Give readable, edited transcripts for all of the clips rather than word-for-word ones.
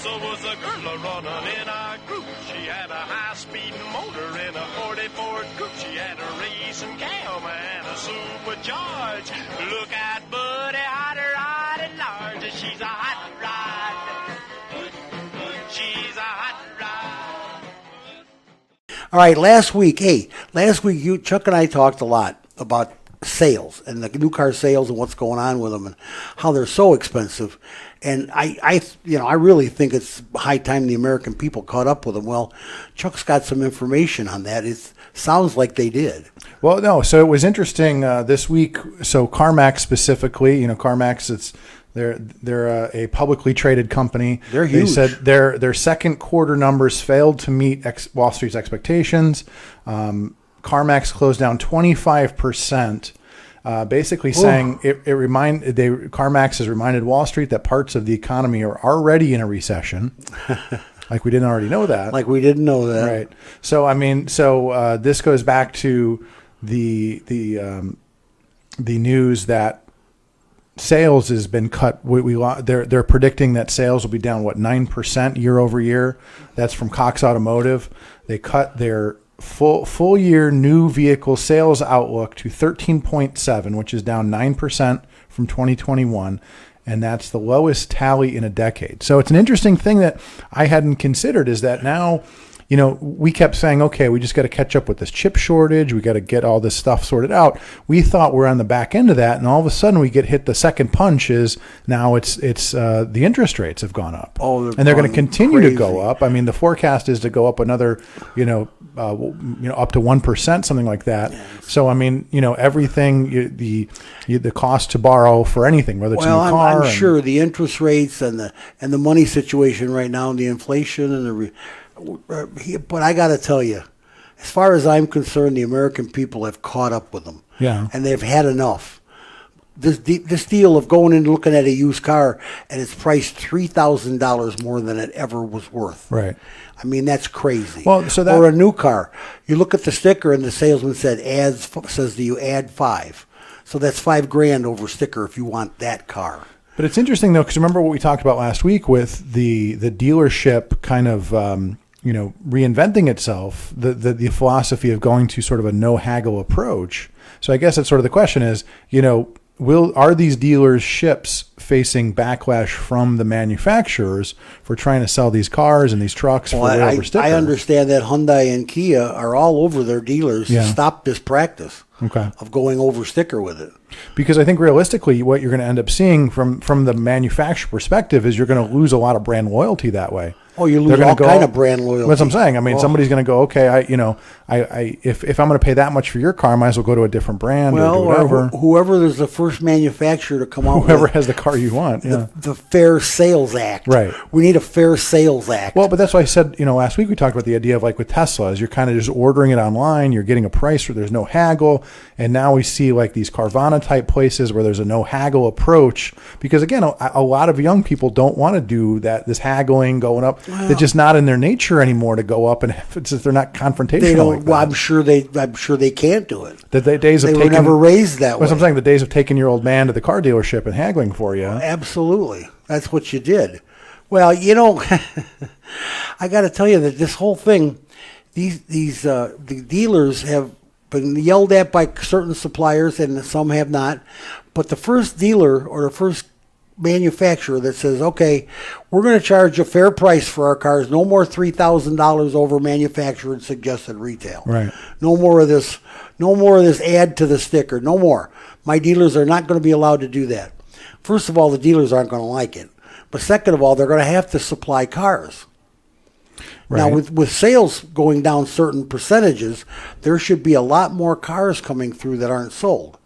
Was a girl running in our group. She had a high-speed motor in a 40 Ford Coupe. She had a racing cam and a supercharged. Look out, buddy, hot rod and large. She's a hot rod. She's a hot rod. All right, last week, Chuck and I talked a lot about sales and the new car sales and what's going on with them and how they're so expensive. And I really think it's high time the American people caught up with them. Well, Chuck's got some information on that. It sounds like they did. Well, no. So it was interesting this week. So CarMax specifically, CarMax, they're a publicly traded company. They're huge. They said their second quarter numbers failed to meet Wall Street's expectations. CarMax closed down 25%. Basically saying CarMax has reminded Wall Street that parts of the economy are already in a recession. Like we didn't already know that. Like we didn't know that. Right. So, this goes back to the news that sales has been cut. They're predicting that sales will be down, 9% year over year. That's from Cox Automotive. They cut their full year new vehicle sales outlook to 13.7, which is down 9% from 2021, and that's the lowest tally in a decade. So it's an interesting thing that I hadn't considered is that now, we kept saying, okay, we just got to catch up with this chip shortage. We got to get all this stuff sorted out. We thought we're on the back end of that, and all of a sudden we get hit. The second punch is now it's the interest rates have gone up, and they're going to continue to go up. I mean, the forecast is to go up another, up to 1%, something like that. Yes. So I mean, everything the cost to borrow for anything, whether it's a new car. I'm sure the interest rates and the money situation right now, and the inflation and but I got to tell you, as far as I'm concerned, the American people have caught up with them. Yeah. And they've had enough. This deal of going and looking at a used car and it's priced $3,000 more than it ever was worth. Right. I mean, that's crazy. Well, so that, or a new car. You look at the sticker and the salesman says to you, add 5. So that's $5,000 over sticker if you want that car. But it's interesting, though, because remember what we talked about last week with the dealership kind of, reinventing itself, the philosophy of going to sort of a no haggle approach. So I guess that's sort of the question is, are these dealerships facing backlash from the manufacturers for trying to sell these cars and these trucks for way over sticker? I understand that Hyundai and Kia are all over their dealers to stop this practice of going over sticker with it. Because I think realistically what you're going to end up seeing from the manufacturer perspective is you're going to lose a lot of brand loyalty that way. Oh, you lose all kind of brand loyalty. That's what I'm saying. I mean, somebody's going to go, okay, if I'm going to pay that much for your car, I might as well go to a different brand or do whatever. Whoever is the first manufacturer to come out whoever has the car you want. The Fair Sales Act. Right. We need a Fair Sales Act. Well, but that's why I said, last week we talked about the idea of like with Tesla is you're kind of just ordering it online. You're getting a price where there's no haggle. And now we see like these Carvana type places where there's a no haggle approach. Because again, a lot of young people don't want to do that, this haggling going up. Well, they're just not in their nature anymore to go up, and they're not confrontational. They don't. Like that. Well, I'm sure they can't do it. The days of they were never raised that way. What I'm saying, the days of taking your old man to the car dealership and haggling for you. Absolutely, that's what you did. Well, I got to tell you that this whole thing, the dealers have been yelled at by certain suppliers, and some have not. But the first dealer or the first manufacturer that says, okay, we're going to charge a fair price for our cars, no more $3,000 over manufacturer and suggested retail. Right. No more of this add to the sticker. No more. My dealers are not going to be allowed to do that. First of all, the dealers aren't going to like it. But second of all, they're going to have to supply cars. Right. Now, with sales going down certain percentages, there should be a lot more cars coming through that aren't sold.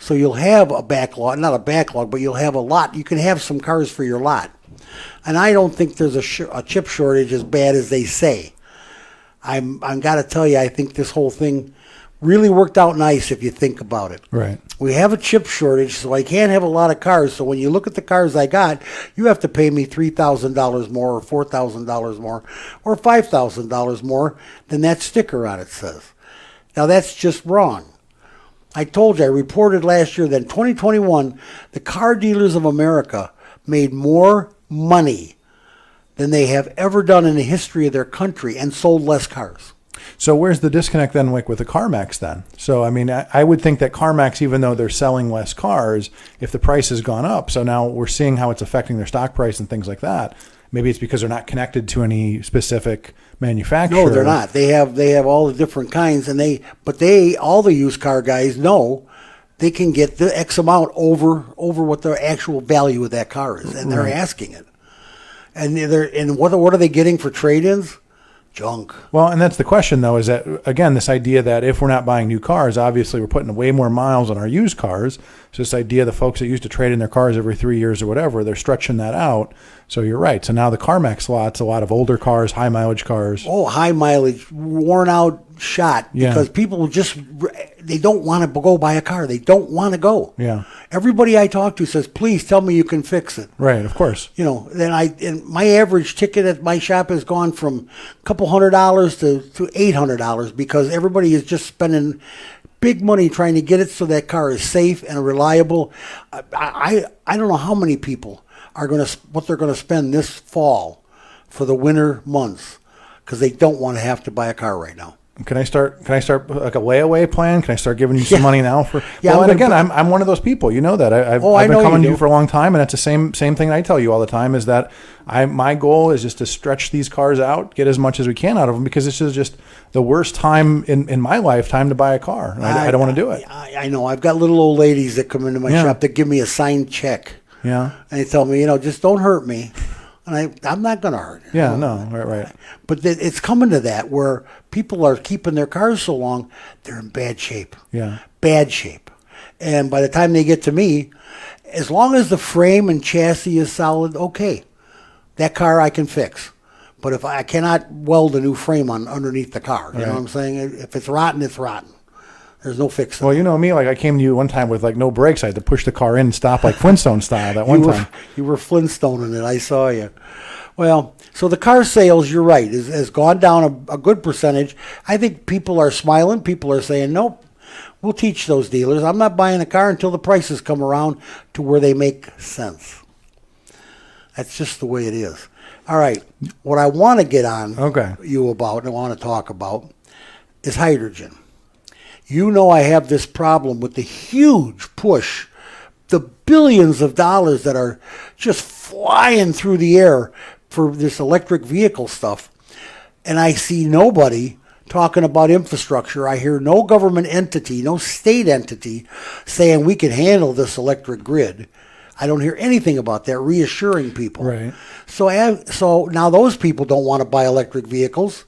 So you'll have a backlog, not a backlog, but you'll have a lot. You can have some cars for your lot. And I don't think there's a chip shortage as bad as they say. I'm got to tell you, I think this whole thing really worked out nice if you think about it. Right. We have a chip shortage, so I can't have a lot of cars. So when you look at the cars I got, you have to pay me $3,000 more or $4,000 more or $5,000 more than that sticker on it says. Now, that's just wrong. I told you, I reported last year that in 2021, the car dealers of America made more money than they have ever done in the history of their country and sold less cars. So where's the disconnect then, like with the CarMax then? So, I mean, I would think that CarMax, even though they're selling less cars, if the price has gone up, so now we're seeing how it's affecting their stock price and things like that. Maybe it's because they're not connected to any specific manufacturer. No, they're not. They have all the different kinds, and all the used car guys know they can get the X amount over what the actual value of that car is, and they're asking it. And what are they getting for trade-ins? Junk. Well, and that's the question, though, is that, again, this idea that if we're not buying new cars, obviously we're putting way more miles on our used cars. So this idea the folks that used to trade in their cars every 3 years or whatever, they're stretching that out. So you're right. So now the CarMax lot's a lot of older cars, high mileage cars. Oh, high mileage, worn out shot. Yeah. Because people they don't want to go buy a car. They don't want to go. Yeah. Everybody I talk to says, please tell me you can fix it. Right, of course. You know, and my average ticket at my shop has gone from a couple $100 to $800 because everybody is just spending big money trying to get it so that car is safe and reliable. I don't know how many people are what they're going to spend this fall for the winter months because they don't want to have to buy a car right now. Can I start like a layaway plan? Can I start giving you some money now for? Yeah, well, and again, I'm one of those people. You know that I've been coming to you for a long time, and it's the same thing I tell you all the time is that my goal is just to stretch these cars out, get as much as we can out of them because this is just the worst time in my lifetime to buy a car. I don't want to do it. I know. I've got little old ladies that come into my shop that give me a signed check. Yeah. And they tell me, just don't hurt me. And I'm not going to hurt. Yeah, no, right. But it's coming to that where people are keeping their cars so long, they're in bad shape. Yeah. Bad shape. And by the time they get to me, as long as the frame and chassis is solid, okay. That car I can fix. But if I cannot weld a new frame underneath the car, you know what I'm saying? If it's rotten, it's rotten. There's no fixing. Well, you know me, like I came to you one time with like no brakes. I had to push the car in and stop like Flintstone style that one time. You were Flintstoning it. I saw you. Well, so the car sales, you're right, has gone down a good percentage. I think people are smiling. People are saying, nope, we'll teach those dealers. I'm not buying a car until the prices come around to where they make sense. That's just the way it is. All right. What I want to get on you about and I want to talk about is hydrogen. You know I have this problem with the huge push, the billions of dollars that are just flying through the air for this electric vehicle stuff. And I see nobody talking about infrastructure. I hear no government entity, no state entity saying we can handle this electric grid. I don't hear anything about that, reassuring people. Right. So now those people don't want to buy electric vehicles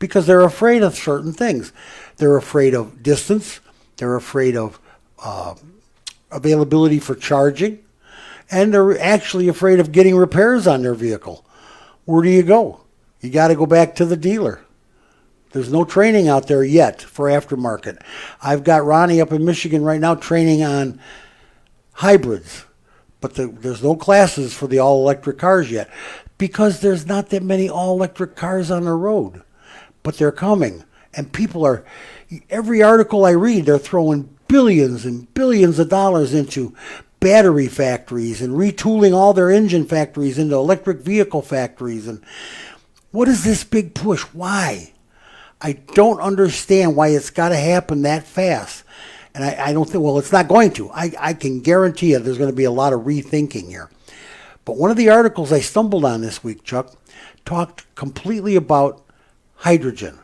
because they're afraid of certain things. They're afraid of distance. They're afraid of availability for charging. And they're actually afraid of getting repairs on their vehicle. Where do you go? You got to go back to the dealer. There's no training out there yet for aftermarket. I've got Ronnie up in Michigan right now training on hybrids. But there's no classes for the all-electric cars yet because there's not that many all-electric cars on the road. But they're coming. And people are, every article I read, they're throwing billions and billions of dollars into battery factories and retooling all their engine factories into electric vehicle factories. And what is this big push? Why? I don't understand why it's got to happen that fast. And I don't think, well, it's not going to. I can guarantee you there's going to be a lot of rethinking here. But one of the articles I stumbled on this week, Chuck, talked completely about hydrogen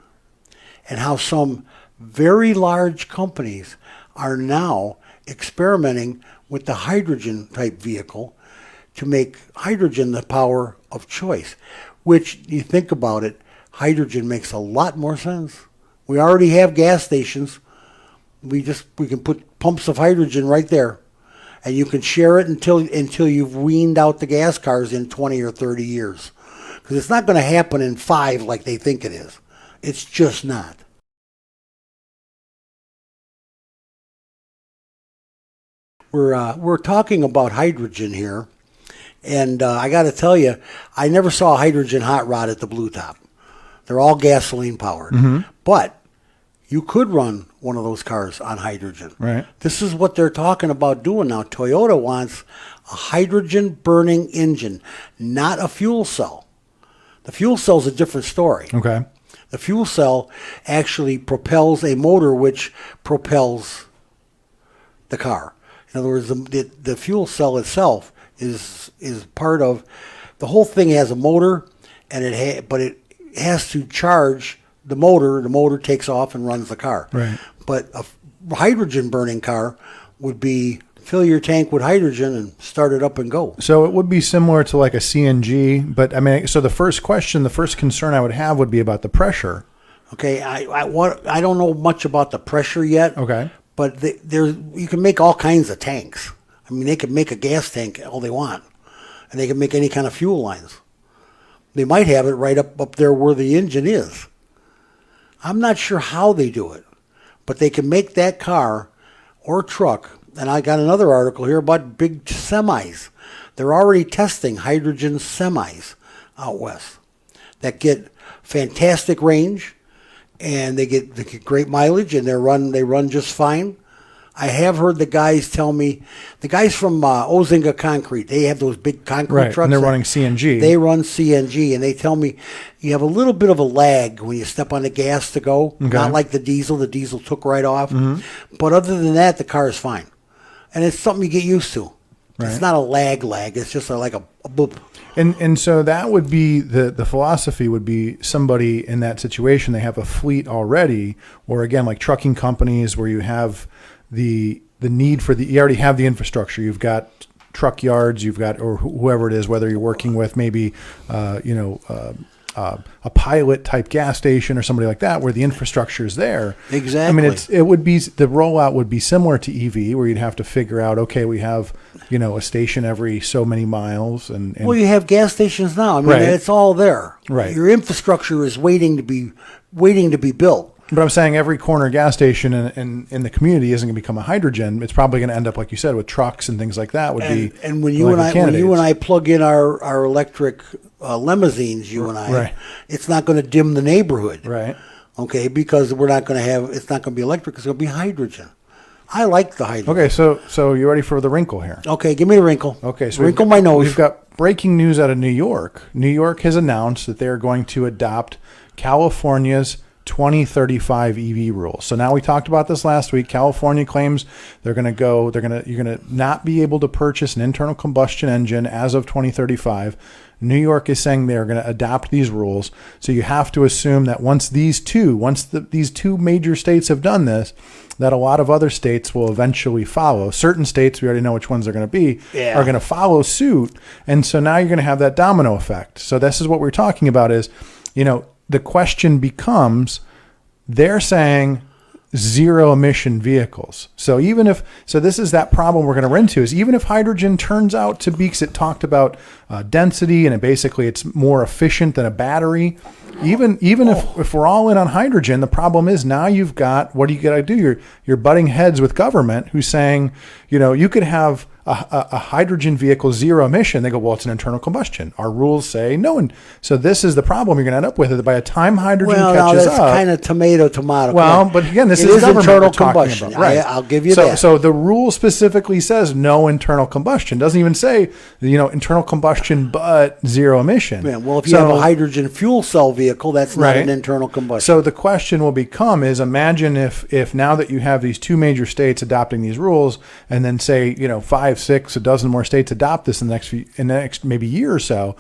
and how some very large companies are now experimenting with the hydrogen type vehicle to make hydrogen the power of choice, which you think about it, hydrogen makes a lot more sense. We already have gas stations. We can put pumps of hydrogen right there, and you can share it until you've weaned out the gas cars in 20 or 30 years. Because it's not going to happen in 5 like they think it is. It's just not. We're talking about hydrogen here, and I got to tell you, I never saw a hydrogen hot rod at the Blue Top. They're all gasoline powered. Mm-hmm. But you could run one of those cars on hydrogen. Right. This is what they're talking about doing now. Toyota wants a hydrogen burning engine, not a fuel cell. The fuel cell is a different story. Okay. The fuel cell actually propels a motor which propels the car. In other words, the fuel cell itself is part of the whole thing. Has a motor, and but it has to charge the motor. The motor takes off and runs the car. Right. But a hydrogen burning car would be fill your tank with hydrogen and start it up and go. So it would be similar to like a CNG, but I mean, so the first concern I would have would be about the pressure. Okay, I don't know much about the pressure yet. Okay. But you can make all kinds of tanks. I mean, they can make a gas tank all they want, and they can make any kind of fuel lines. They might have it right up there where the engine is. I'm not sure how they do it, but they can make that car or truck. And I got another article here about big semis. They're already testing hydrogen semis out west that get fantastic range, and they get great mileage, and they run just fine. I have heard the guys tell me, the guys from Ozinga Concrete, they have those big concrete trucks. And they're running CNG. They run CNG, and they tell me you have a little bit of a lag when you step on the gas to go. Okay. Not like the diesel. The diesel took right off. Mm-hmm. But other than that, the car is fine. And it's something you get used to. Right. It's not a lag. It's just like a boop. And so that would be the philosophy would be somebody in that situation, they have a fleet already, or again, like trucking companies where you have the need for you already have the infrastructure. You've got truck yards, you've got, or whoever it is, whether you're working with maybe, a pilot type gas station or somebody like that, where the infrastructure is there. Exactly. I mean, the rollout would be similar to EV, where you'd have to figure out, okay, we have, a station every so many miles, and well, you have gas stations now. I mean, it's all there. Right. Your infrastructure is waiting to be built. But I'm saying every corner gas station in the community isn't going to become a hydrogen. It's probably going to end up, like you said, with trucks and things like that. And when you and I plug in our electric limousines, right. It's not going to dim the neighborhood, right? Okay, because it's not going to be electric. It's going to be hydrogen. I like the hydrogen. Okay, so you ready for the wrinkle here? Okay, give me the wrinkle. Okay, so wrinkle my nose. We've got breaking news out of New York. New York has announced that they're going to adopt California's 2035 EV rules. So now we talked about this last week. California claims you're going to not be able to purchase an internal combustion engine as of 2035. New York is saying they're going to adopt these rules. So you have to assume that once these two major states have done this, that a lot of other states will eventually follow. Certain states, we already know which ones they're going to be, are going to follow suit. And so now you're going to have that domino effect. So this is what we're talking about is, the question becomes, they're saying zero emission vehicles. So this is that problem we're going to run into, is even if hydrogen turns out to be, because it talked about density, and it's more efficient than a battery. Even if we're all in on hydrogen, the problem is now you've got, what do you got to do? You're butting heads with government, who's saying, you could have a hydrogen vehicle zero emission. They go, well, it's an internal combustion. Our rules say no. And so this is the problem you're going to end up with. By the time hydrogen catches up, kind of tomato. Well, but again, this is internal combustion. About, right? I'll give you that. So the rule specifically says no internal combustion. Doesn't even say internal combustion but zero emission. Yeah, well, if you have a hydrogen fuel cell vehicle, that's not an internal combustion. So the question will become is, imagine if now that you have these two major states adopting these rules, and then say 5, 6, a dozen more states adopt this in the next maybe year or so,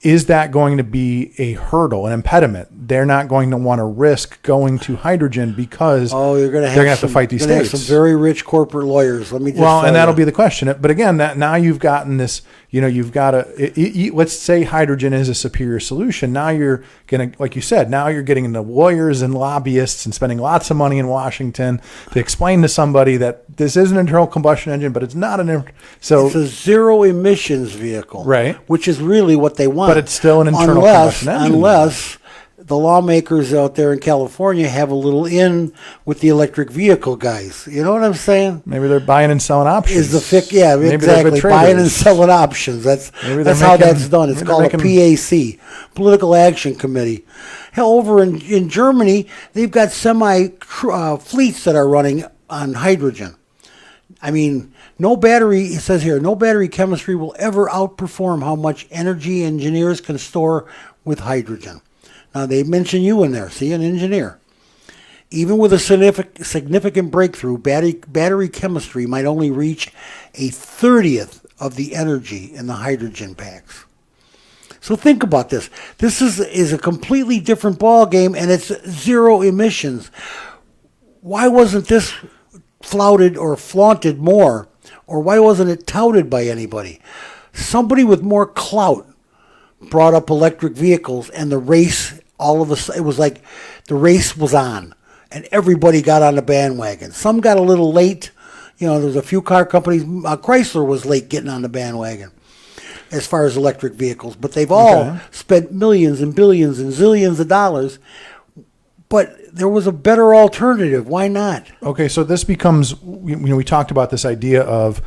is that going to be a hurdle, an impediment? They're not going to want to risk going to hydrogen because they're going to have to fight these states. Have some very rich corporate lawyers. Let me just and that'll be the question. But again, that now you've gotten this. You've got let's say hydrogen is a superior solution. Now you're going to, like you said, now you're getting into lawyers and lobbyists and spending lots of money in Washington to explain to somebody that this is an internal combustion engine, but it's not it's a zero emissions vehicle, right? Which is really what they want. But it's still an internal combustion engine. Unless the lawmakers out there in California have a little in with the electric vehicle guys. You know what I'm saying? Maybe they're buying and selling options. Yeah, Maybe exactly. Buying and selling options. That's how that's done. It's called a PAC, Political Action Committee. Hell, over in Germany, they've got semi fleets that are running on hydrogen. I mean, it says here, no battery chemistry will ever outperform how much energy engineers can store with hydrogen. Now, they mention you in there, see, an engineer. Even with a significant breakthrough, battery chemistry might only reach a 30th of the energy in the hydrogen packs. So think about this. This is a completely different ball game, and it's zero emissions. Why wasn't this flouted or flaunted more, or why wasn't it touted by anybody? Somebody with more clout brought up electric vehicles, and the race, all of a sudden, it was like the race was on, and everybody got on the bandwagon. Some got a little late. You know, there's a few car companies. Chrysler was late getting on the bandwagon as far as electric vehicles, but they've all spent millions and billions and zillions of dollars. But there was a better alternative. Why not? Okay, so this becomes, we talked about this idea of,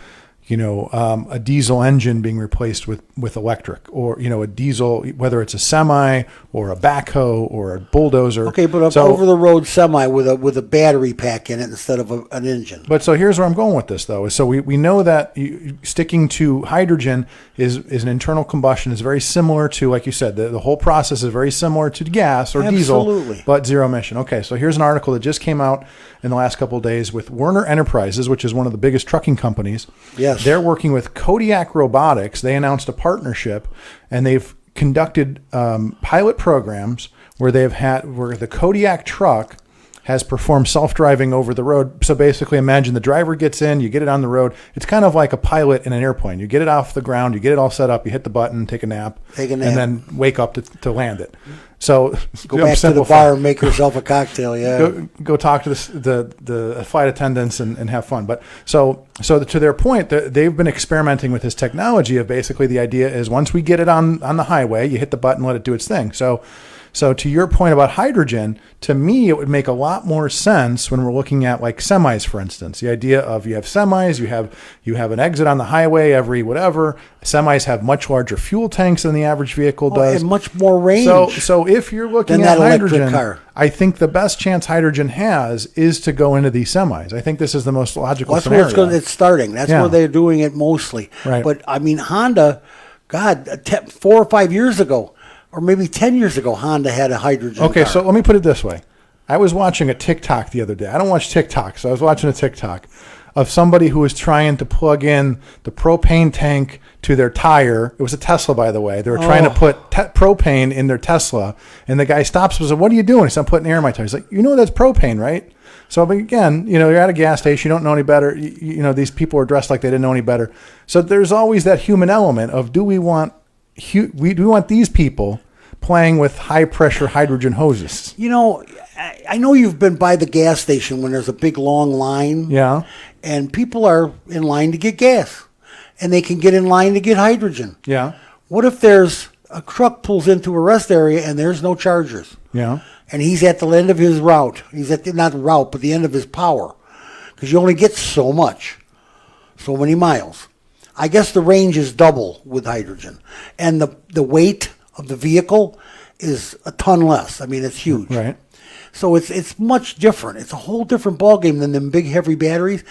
a diesel engine being replaced with electric, or, a diesel, whether it's a semi or a backhoe or a bulldozer. Okay, but an over-the-road semi with a battery pack in it instead of an engine. But so here's where I'm going with this, though. So we know that sticking to hydrogen is an internal combustion is very similar to, like you said, the whole process is very similar to gas or diesel, but zero emission. Okay, so here's an article that just came out in the last couple of days with Werner Enterprises, which is one of the biggest trucking companies. Yes. They're working with Kodiak Robotics. They announced a partnership, and they've conducted pilot programs where the Kodiak truck has performed self-driving over the road. So basically, imagine the driver gets in, you get it on the road. It's kind of like a pilot in an airplane. You get it off the ground, you get it all set up, you hit the button, take a nap, and then wake up to land it. So go back to the bar and make yourself a cocktail. Yeah, go talk to the flight attendants and have fun. But so to their point, they've been experimenting with this technology of basically the idea is once we get it on the highway, you hit the button, let it do its thing. So to your point about hydrogen, to me, it would make a lot more sense when we're looking at like semis, for instance. The idea of you have semis, you have an exit on the highway every whatever. Semis have much larger fuel tanks than the average vehicle does. And much more range. So if you're looking at hydrogen, I think the best chance hydrogen has is to go into these semis. I think this is the most logical scenario. That's where it's starting. That's where they're doing it mostly. Right. But I mean, Honda, 4 or 5 years ago, or maybe 10 years ago, Honda had a hydrogen car. So let me put it this way. I was watching a TikTok the other day. I don't watch TikTok, so I was watching a TikTok of somebody who was trying to plug in the propane tank to their tire. It was a Tesla, by the way. They were trying to put propane in their Tesla, and the guy stops and says, "What are you doing?" He said, "I'm putting air in my tire." He's like, that's propane, right? So again, you're at a gas station, you don't know any better. These people are dressed like they didn't know any better. So there's always that human element of do we want these people playing with high pressure hydrogen hoses? I know you've been by the gas station when there's a big long line. Yeah. And people are in line to get gas. And they can get in line to get hydrogen. Yeah. What if there's a truck pulls into a rest area and there's no chargers? Yeah. And he's at the end of his route. He's at not the route, but the end of his power. Because you only get so many miles. I guess the range is double with hydrogen. And the weight of the vehicle is a ton less. I mean, it's huge. Right. So it's much different. It's a whole different ballgame than them big, heavy batteries.